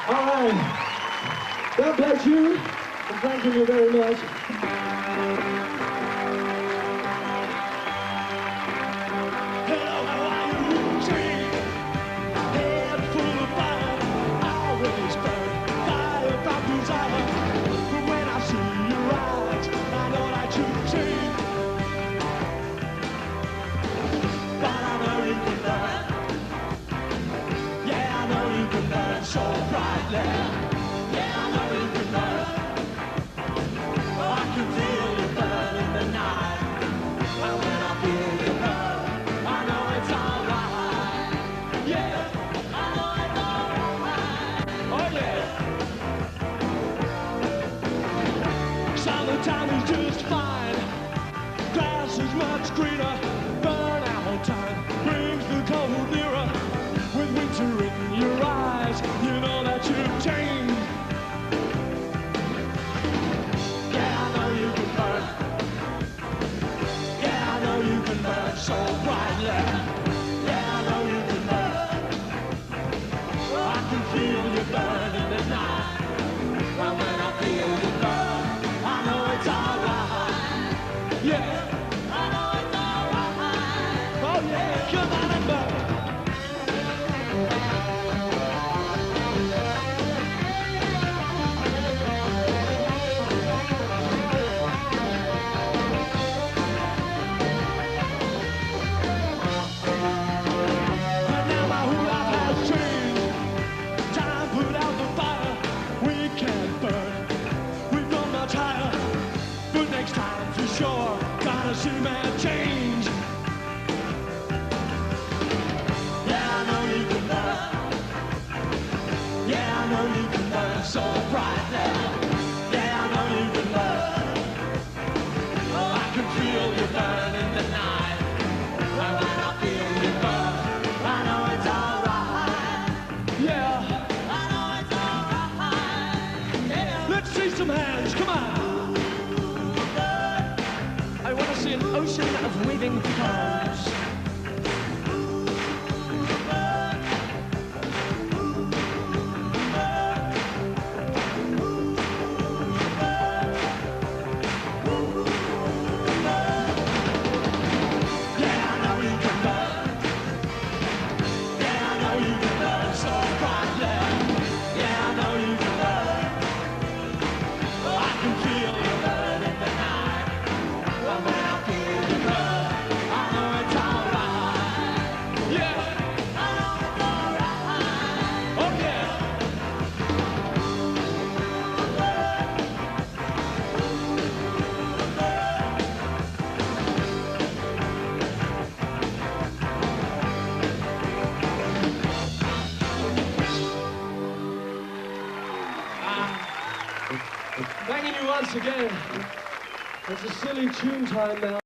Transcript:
All right. God bless you, and thank you very much. Hello, how are you? Train, head full of fire, always burn, fire from desire. But when I see your eyes, I know that you've changed. But I know you can burn. Yeah, I know you can burn so brightly. Yeah, I know you can burn. I can feel you burn in the night. And when I feel you burn, I know it's alright. Yeah, I know it's alright. Oh yeah. Summertime is just fine. Grass is much greener. Burnout time brings the cold nearer. With winter in your eyes, you know that you've changed. Yeah, I know you can burn. Yeah, I know you can burn so brightly. Yeah, I know you can burn. I can feel you burn in the night. And when I feel you burn, I know it's alright. Yeah, I know it's alright. Oh yeah, come on and burn. And now my whole life has changed. Time put out the fire. We can't burn. We've gone much higher. But next time for sure, gotta see man change. Yeah, I know you can burn. Yeah, I know you can burn so brightly. Yeah, I know you can burn. Oh, I can feel you burn in the night. And when I feel you burn, I know it's alright. Yeah, I know it's alright. Yeah. Let's see some hands, come on. I want to see an ocean of waving palms. Yeah, I know you can burn. Yeah, I know you can burn so brightly. Yeah, I know you can burn. I can feel you burn in the night. But when I feel you burn, I know it's alright. Yeah, I know it's alright. Oh yeah. Thanking you once again. It's a silly tune time now.